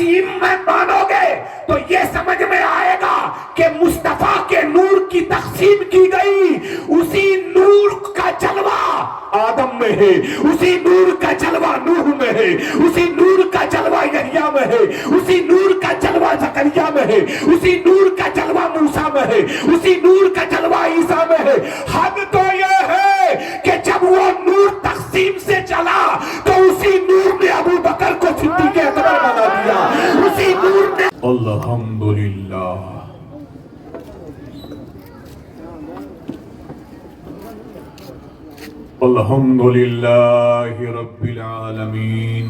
تقسیم میں مانو گے تو یہ سمجھ میں آئے گا کہ مصطفیٰ کے نور کی تقسیم کی گئی، اسی نور کا جلوہ آدم میں ہے، اسی نور کا جلوہ نوح میں ہے، اسی نور کا جلوہ یحییٰ میں ہے، اسی نور کا جلوہ زکریا میں ہے، اسی نور کا جلوہ موسیٰ میں ہے، اسی نور کا جلوہ عیسیٰ میں ہے۔ حد تو یہ ہے کہ جب وہ نور تقسیم سے چلا تو اسی نور نے ابو بکر کو صدیق اکبر بنا دیا، اسی نور نے الحمدللہ۔ الحمدللہ رب العالمین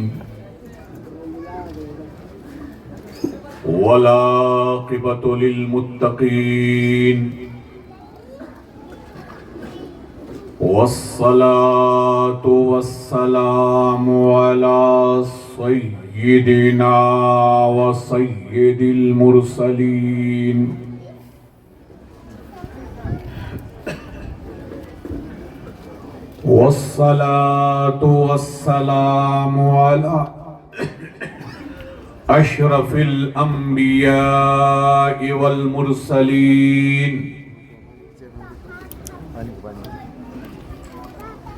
والعاقبۃ للمتقین والصلاة والسلام على سيدنا وسيد المرسلين والصلاة والسلام على أشرف الأنبياء والمرسلين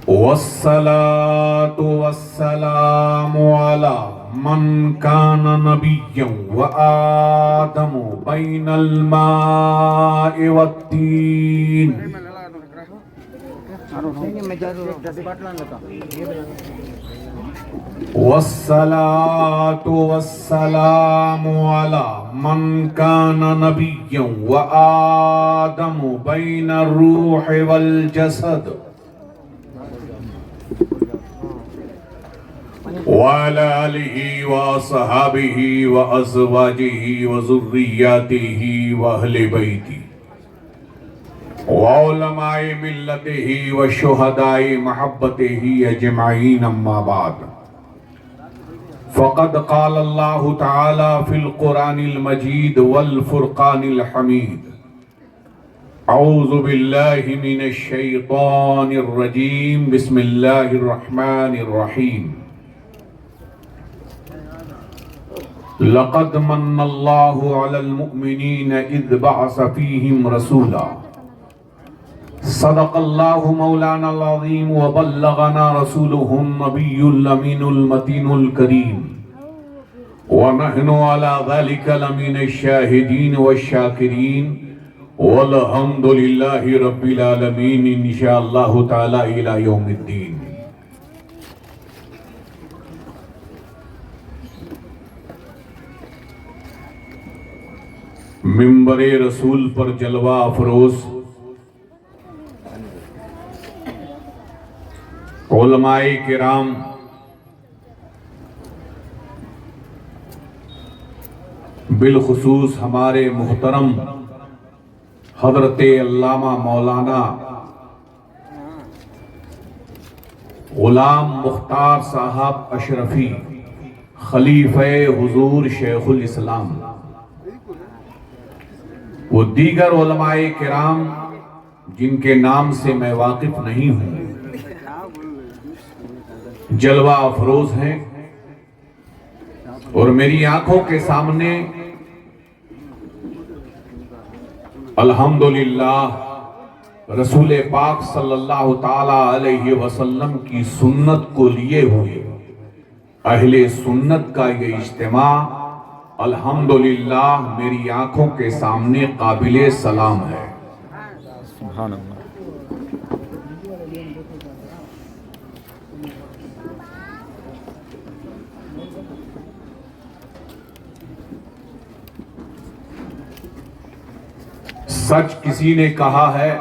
والصلاة والسلام على من كان نبيا وآدم بين الماء والطين والصلاة والسلام على من كان نبيا وآدم بين الروح والجسد وعلى آله وصحابه وأزواجه وذرياته وأهل بيته وعلماء ملته وشهداء محبته أجمعين، أما بعد فقد قال الله تعالى في القرآن المجيد والفرقان الحميد: أعوذ بالله من الشيطان الرجيم، بسم الله الرحمن الرحيم. لقد من الله على المؤمنين إذ بعث فيهم رسولا. صدق الله مولانا العظيم وبلغنا رسوله النبي الأمين المتين الكريم، ونحن على ذلك لمن الشاهدين والشاكرين، والحمد لله رب العالمين إن شاء الله تعالى إلى يوم الدين. منبر رسول پر جلوہ افروز علماء کرام، بالخصوص ہمارے محترم حضرت علامہ مولانا غلام مختار صاحب اشرفی، خلیفہ حضور شیخ الاسلام، وہ دیگر علماء کرام جن کے نام سے میں واقف نہیں ہوں، جلوہ افروز ہیں اور میری آنکھوں کے سامنے الحمدللہ رسول پاک صلی اللہ تعالی علیہ وسلم کی سنت کو لیے ہوئے اہل سنت کا یہ اجتماع الحمدللہ میری آنکھوں کے سامنے قابل سلام ہے۔ سبحان اللہ۔ سچ کسی نے کہا ہے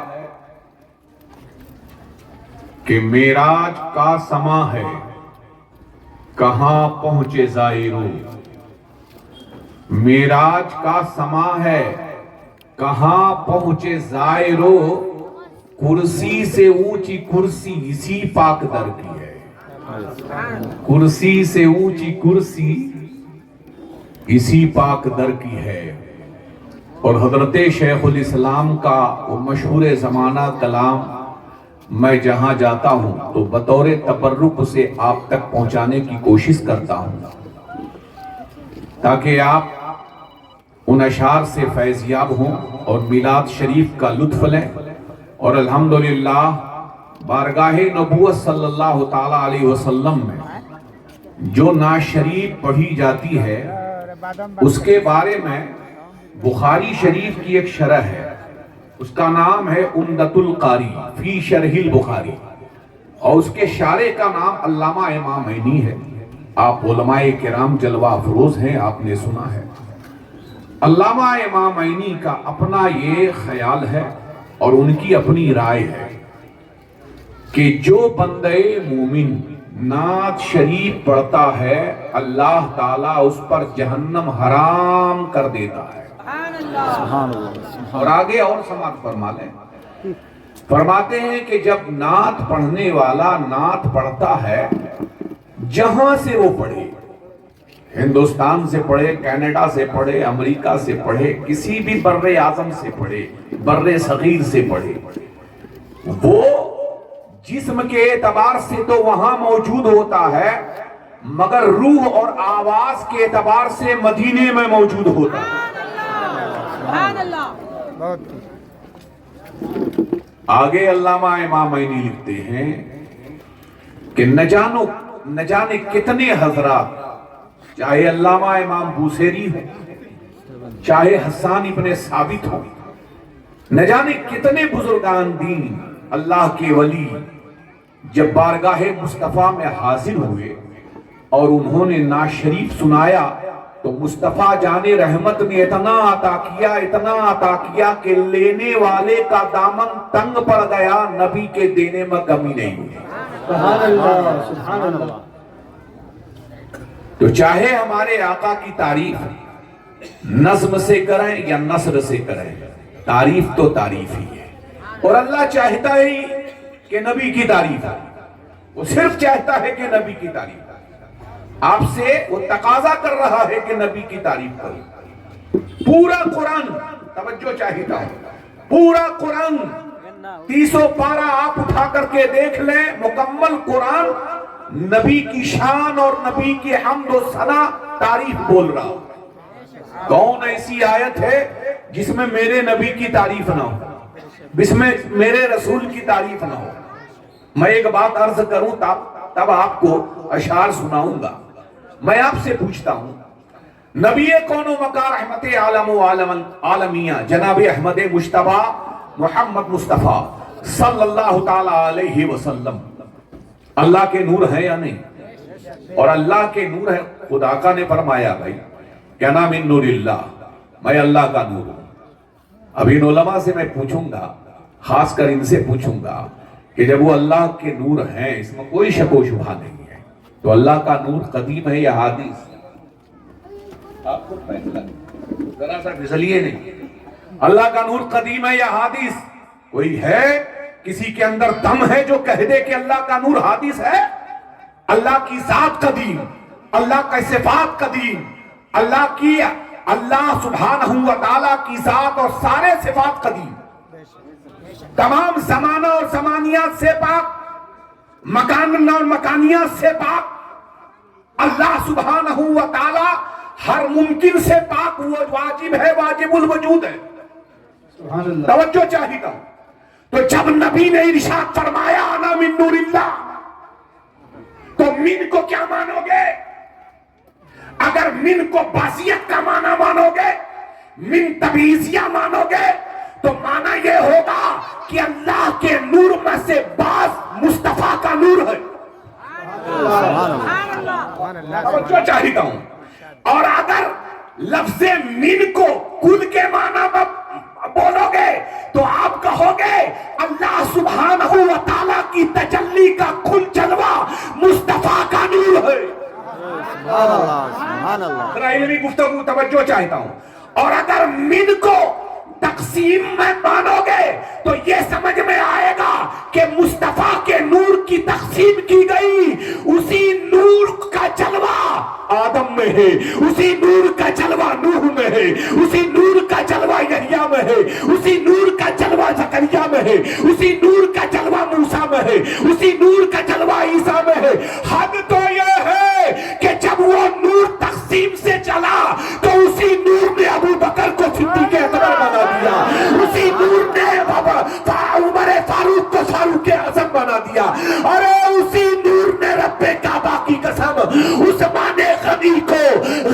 کہ معراج کا سما ہے، کہاں پہنچے زائرو۔ معراج کا سما ہے، کہاں پہنچے زائرو، کرسی سے اونچی کرسی اسی پاک در کی ہے۔ کرسی سے اونچی کرسی اسی پاک در کی ہے۔ اور حضرت شیخ الاسلام کا وہ مشہور زمانہ کلام میں جہاں جاتا ہوں تو بطور تبرک سے آپ تک پہنچانے کی کوشش کرتا ہوں۔ تاکہ آپ ان اشعار سے فیضیاب ہوں اور میلاد شریف کا لطف لیں، اور الحمدللہ بارگاہ نبوت صلی اللہ تعالیٰ علیہ وسلم میں جو نعت شریف پڑھی جاتی ہے اس کے بارے میں بخاری شریف کی ایک شرح ہے، اس کا نام ہے عمدۃ القاری فی شرح البخاری، اور اس کے شارح کا نام علامہ امام عینی ہے۔ آپ علماء کرام جلوہ افروز ہیں، آپ نے سنا ہے۔ علامہ امام عینی کا اپنا یہ خیال ہے اور ان کی اپنی رائے ہے کہ جو بندے مومن نعت شریف پڑھتا ہے اللہ تعالیٰ اس پر جہنم حرام کر دیتا ہے۔ سبحان اللہ۔ اور آگے اور سماعت فرما لیں، فرماتے ہیں کہ جب نعت پڑھنے والا نعت پڑھتا ہے جہاں سے وہ پڑھے، ہندوستان سے پڑھے، کینیڈا سے پڑھے، امریکہ سے پڑھے، کسی بھی بر اعظم سے پڑھے، بر صغیر سے پڑھے، وہ جسم کے اعتبار سے تو وہاں موجود ہوتا ہے مگر روح اور آواز کے اعتبار سے مدینے میں موجود ہوتا ہے۔ آگے علامہ امام عینی لکھتے ہیں کہ نہ جانے کتنے حضرات، چاہے علامہ امام بوصیری ہو، چاہے حسان ابن ثابت ہو، نہ جانے کتنے بزرگان دین اللہ کے ولی جب بارگاہ مصطفیٰ میں حاضر ہوئے اور انہوں نے نعت شریف سنایا تو مصطفیٰ جان رحمت نے اتنا عطا کیا کہ لینے والے کا دامن تنگ پڑ گیا، نبی کے دینے میں کمی نہیں ہوئی۔ سبحان اللہ، سبحان اللہ۔ تو چاہے ہمارے آقا کی تعریف نظم سے کریں یا نثر سے کریں، تعریف تو تعریف ہی ہے، اور اللہ چاہتا ہی کہ نبی کی تعریف ہے، وہ صرف چاہتا ہے کہ نبی کی تعریف ہے، آپ سے وہ تقاضا کر رہا ہے کہ نبی کی تعریف کریں۔ پورا قرآن، توجہ چاہتا ہے، پورا قرآن 30 پارہ آپ اٹھا کر کے دیکھ لیں، مکمل قرآن نبی کی شان اور نبی کی حمد و ثنا تعریف بول رہا ہو۔ کون ایسی آیت ہے جس میں میرے نبی کی تعریف نہ ہو، جس میں میرے رسول کی تعریف نہ ہو؟ میں ایک بات عرض کروں تب آپ کو اشعار سناؤں گا۔ میں آپ سے پوچھتا ہوں، نبی کون و مکار رحمت عالم و عالمیہ جناب احمد مجتبیٰ محمد مصطفیٰ صلی اللہ تعالی علیہ وسلم اللہ کے نور ہے یا نہیں؟ اور اللہ کے نور ہے، خدا کا نے فرمایا بھائی کیا نام من نور اللہ، میں اللہ کا نور ہوں۔ اب ان علماء سے میں پوچھوں گا، خاص کر ان سے پوچھوں گا کہ جب وہ اللہ کے نور ہیں، اس میں کوئی شک و شبہ نہیں ہے، تو اللہ کا نور قدیم ہے یا حادث؟ آپ کو فیصلہ ذرا سا پھسلیے نہیں، اللہ کا نور قدیم ہے یا حادث؟ کوئی ہے کسی کے اندر دم ہے جو کہہ دے کہ اللہ کا نور حادث ہے؟ اللہ کی ذات قدیم، اللہ کا صفات قدیم، اللہ سبحانہ و تعالیٰ کی ذات اور سارے صفات قدیم، تمام زمانہ اور زمانیات سے پاک، مکان اور مکانیات سے پاک، اللہ سبحانہ و تعالیٰ ہر ممکن سے پاک، وہ واجب ہے، واجب الوجود ہے۔ توجہ چاہیے۔ تو جب نبی نے ارشاد فرمایا انا من نور اللہ، تو من کو کیا مانو گے؟ اگر من کو باسیت کا معنی مانو گے، من تبعیضیہ مانو گے، تو معنی یہ ہوگا کہ اللہ کے نور میں سے بعض مصطفیٰ کا نور ہے۔ توجہ چاہیے ہوں۔ اور اگر لفظ من کو کل کے معنی میں بولو گے تو آپ کہو گے اللہ سبحانہ و تعالیٰ کی تجلی کا کھل جلوہ مصطفیٰ کا نور ہے۔ ذرا علمی گفتگو توجہ چاہتا ہوں۔ اور اگر من کو تقسیم میں مانو گے تو یہ سمجھ میں آئے گا کہ مصطفیٰ کے نور کی تقسیم کی گئی، اسی نور کا جلوہ آدم میں ہے، اسی نور کا جلوہ نوح میں ہے، اسی نور کا جلوہ یحییٰ میں ہے، اسی نور کا جلوہ زکریا میں ہے، اسی نور کا جلوہ موسیٰ میں ہے، اسی نور کا جلوہ عیسیٰ میں ہے۔ حد تو یہ ہے کہ جب وہ نور تقسیم تقسیم سے چلا تو اسی نور نے ابو بکر کو صدیق اکبر بنا دیا، اسی نور نے عمر فاروق کو فاروق اعظم بنا دیا، ارے اسی نور نے رب کعبہ کی قسم عثمان غنی کو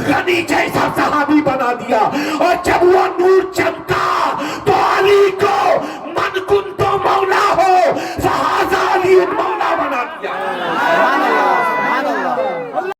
غنی جیسا صحابی بنا دیا۔ اور جب وہ نور